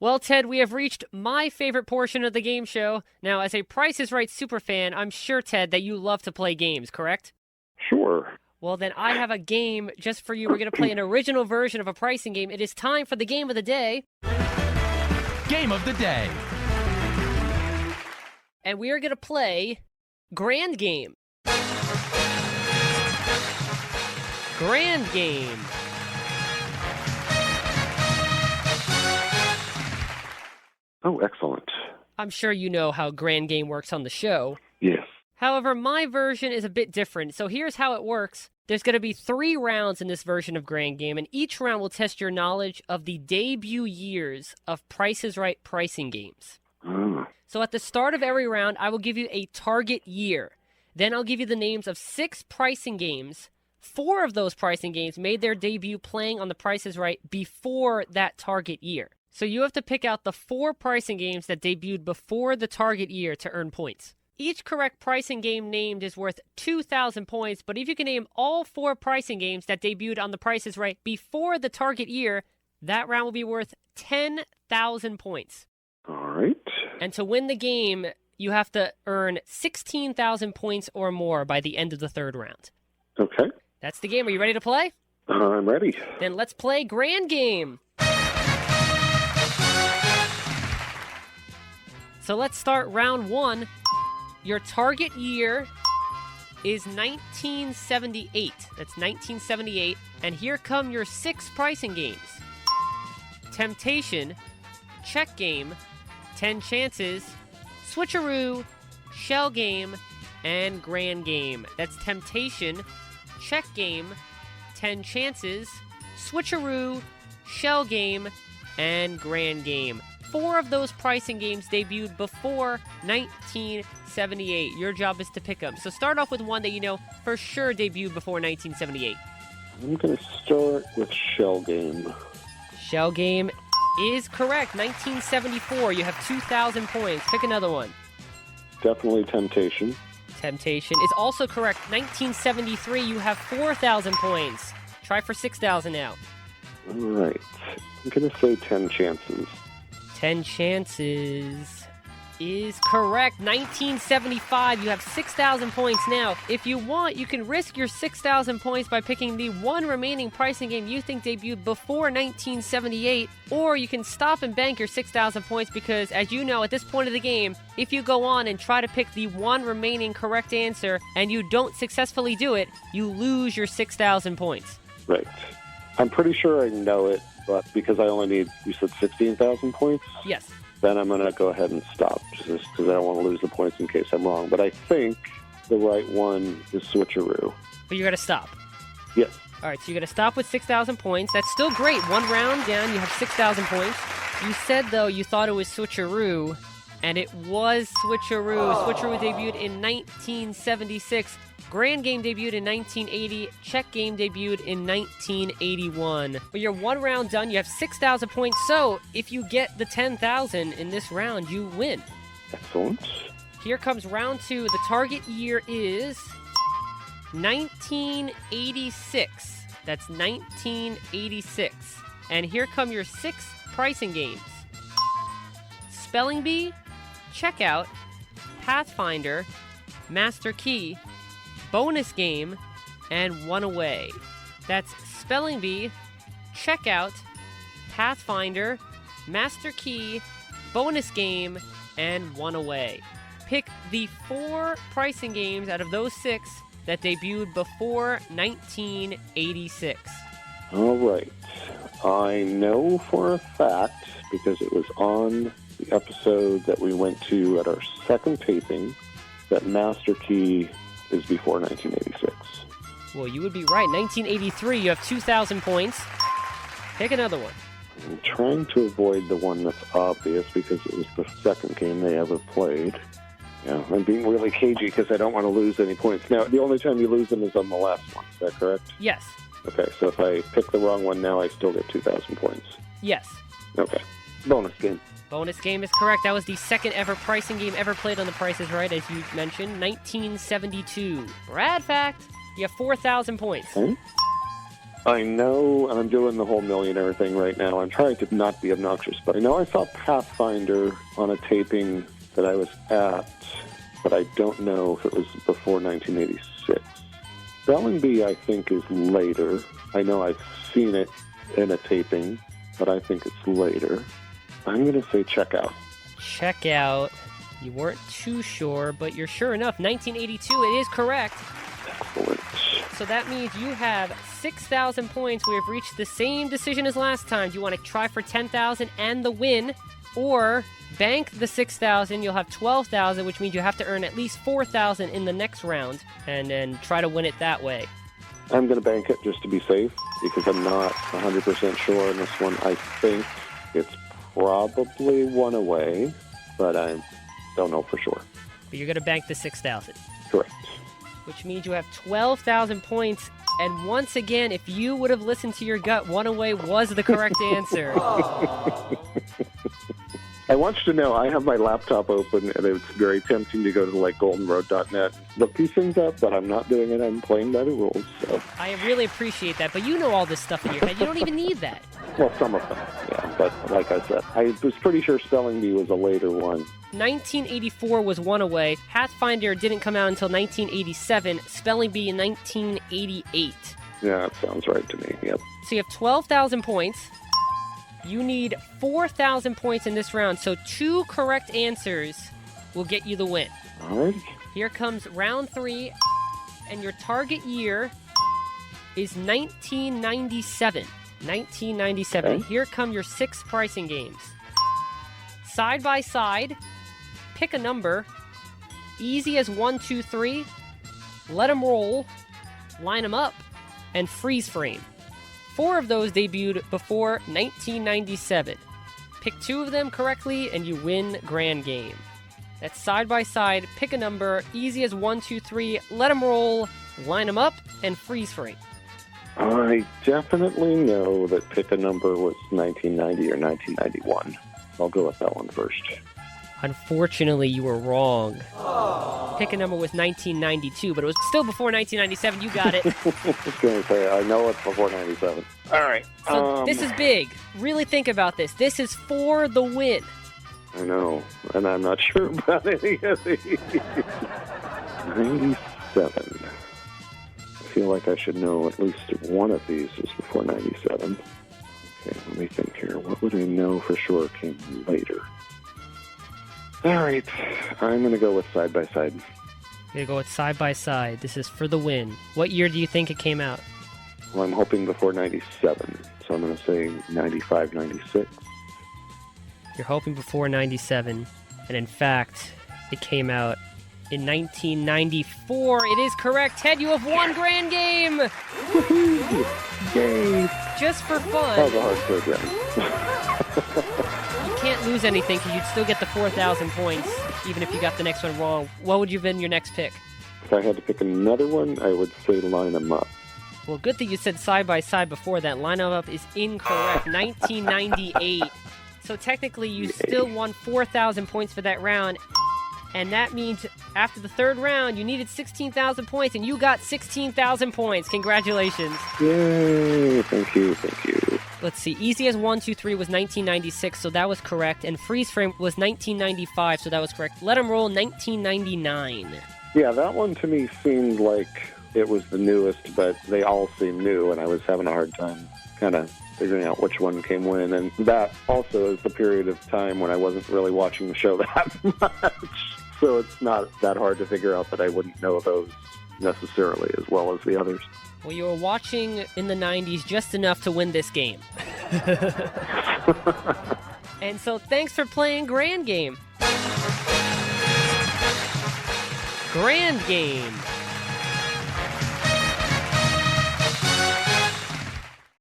Well, Ted, we have reached my favorite portion of the game show. Now, as a Price is Right superfan, I'm sure, Ted, that you love to play games, correct? Sure. Well, then I have a game just for you. We're going to play an original version of a pricing game. It is time for the game of the day. Game of the day. And we are going to play Grand Game. Grand Game. Oh, excellent. I'm sure you know how Grand Game works on the show. Yes. However, my version is a bit different. So here's how it works. There's going to be 3 rounds in this version of Grand Game, and each round will test your knowledge of the debut years of Price is Right pricing games. So at the start of every round, I will give you a target year. Then I'll give you the names of 6 pricing games. 4 of those pricing games made their debut playing on the Price is Right before that target year. So you have to pick out the 4 pricing games that debuted before the target year to earn points. Each correct pricing game named is worth 2,000 points, but if you can name all 4 pricing games that debuted on the Price is Right before the target year, that round will be worth 10,000 points. All right. And to win the game, you have to earn 16,000 points or more by the end of the 3rd round. Okay. That's the game. Are you ready to play? I'm ready. Then let's play Grand Game. So let's start round 1. Your target year is 1978. That's 1978. And here come your 6 pricing games. Temptation, Check Game, 10 Chances, Switcheroo, Shell Game, and Grand Game. That's Temptation, Check Game, 10 Chances, Switcheroo, Shell Game, and Grand Game. 4 of those pricing games debuted before 1978. Your job is to pick them. So start off with one that you know for sure debuted before 1978. I'm going to start with Shell Game. Shell Game is correct. 1974. You have 2,000 points. Pick another one. Definitely Temptation. Temptation is also correct. 1973. You have 4,000 points. Try for 6,000 now. All right. I'm going to say 10 Chances. 10 Chances is correct. 1975, you have 6,000 points now. If you want, you can risk your 6,000 points by picking the one remaining pricing game you think debuted before 1978, or you can stop and bank your 6,000 points because, as you know, at this point of the game, if you go on and try to pick the one remaining correct answer and you don't successfully do it, you lose your 6,000 points. Right. I'm pretty sure I know it, but because I only need, you said 16,000 points? Yes. Then I'm going to go ahead and stop, just because I don't want to lose the points in case I'm wrong. But I think the right one is Switcheroo. But you got to stop. Yes. All right, so you got to stop with 6,000 points. That's still great. One round down, you have 6,000 points. You said, though, you thought it was Switcheroo, and it was Switcheroo. Switcheroo debuted in 1976. Grand Game debuted in 1980. Check Game debuted in 1981. But you're one round done. You have 6,000 points. So if you get the 10,000 in this round, you win. Excellent. Here comes round 2. The target year is 1986. That's 1986. And here come your 6 pricing games. Spelling Bee, Checkout, Pathfinder, Master Key, Bonus Game, and One Away. That's Spelling Bee, Checkout, Pathfinder, Master Key, Bonus Game, and One Away. Pick the 4 pricing games out of those 6 that debuted before 1986. All right. I know for a fact, because it was on the episode that we went to at our second taping, that Master Key is before 1986. Well, you would be right. 1983, you have 2,000 points. Pick another one. I'm trying to avoid the one that's obvious because it was the second game they ever played. Yeah, I'm being really cagey because I don't want to lose any points. Now, the only time you lose them is on the last one. Is that correct? Yes. Okay, so if I pick the wrong one now, I still get 2,000 points. Yes. Okay. Bonus game. Bonus Game is correct. That was the second ever pricing game ever played on The Price is Right, as you mentioned, 1972. Brad fact, you have 4,000 points. Okay. I know, and I'm doing the whole millionaire thing right now. I'm trying to not be obnoxious, but I know I saw Pathfinder on a taping that I was at, but I don't know if it was before 1986. Spelling Bee, I think, is later. I know I've seen it in a taping, but I think it's later. I'm going to say Check Out. Check Out. You weren't too sure, but you're sure enough. 1982, it is correct. Excellent. So that means you have 6,000 points. We have reached the same decision as last time. Do you want to try for 10,000 and the win, or bank the 6,000? You'll have 12,000, which means you have to earn at least 4,000 in the next round, and then try to win it that way. I'm going to bank it just to be safe, because I'm not 100% sure on this one. I think it's probably one away, but I don't know for sure. But you're going to bank the 6,000. Correct. Which means you have 12,000 points. And once again, if you would have listened to your gut, one away was the correct answer. I want you to know I have my laptop open, and it's very tempting to go to goldenroad.net, look these things up, but I'm not doing it. I'm playing by the rules. So. I really appreciate that, but you know all this stuff in your head. You don't even need that. Well, some of them, yeah. But like I said, I was pretty sure Spelling Bee was a later one. 1984 was one away. Pathfinder didn't come out until 1987. Spelling Bee in 1988. Yeah, that sounds right to me, yep. So you have 12,000 points. You need 4,000 points in this round, so 2 correct answers will get you the win. All right. Here comes round 3, and your target year is 1997. 1997. Okay. Here come your 6 pricing games. Side by side, pick a number, easy as 1, 2, 3, let them roll, line them up, and freeze frame. 4 of those debuted before 1997. Pick 2 of them correctly, and you win Grand Game. That's side by side, pick a number, easy as 1, 2, 3, let them roll, line them up, and freeze frame. I definitely know that Pick a Number was 1990 or 1991. I'll go with that one first. Unfortunately, you were wrong. Pick a Number was 1992, but it was still before 1997. You got it. I was going to say, I know it's before 97. All right. So this is big. Really think about this. This is for the win. I know, and I'm not sure about any of these. 97. I feel like I should know at least one of these is before 97. Okay, let me think here. What would I know for sure came later? All right, I'm going to go with Side by Side. You're going to go with Side by Side. This is for the win. What year do you think it came out? Well, I'm hoping before 97, so I'm going to say 95, 96. You're hoping before 97, and in fact, it came out in 1994. It is correct. Ted, you have won Grand Game! Woohoo! Yay! Just for fun. That was a hard program. You can't lose anything because you'd still get the 4,000 points, even if you got the next one wrong. What would you have been your next pick? If I had to pick another one, I would say Line 'em Up. Well, good that you said Side by Side before that. Line 'em Up is incorrect. 1998. So technically, you still won 4,000 points for that round. And that means after the third round, you needed 16,000 points, and you got 16,000 points. Congratulations. Yay! Thank you, thank you. Let's see. Easy as 1, 2, 3 was 1996, so that was correct. And Freeze Frame was 1995, so that was correct. Let 'em Roll, 1999. Yeah, that one to me seemed like it was the newest, but they all seem new, and I was having a hard time kind of figuring out which one came when. And that also is the period of time when I wasn't really watching the show that much. So it's not that hard to figure out that I wouldn't know those necessarily as well as the others. Well, you were watching in the 90s just enough to win this game. And so thanks for playing Grand Game. Grand Game.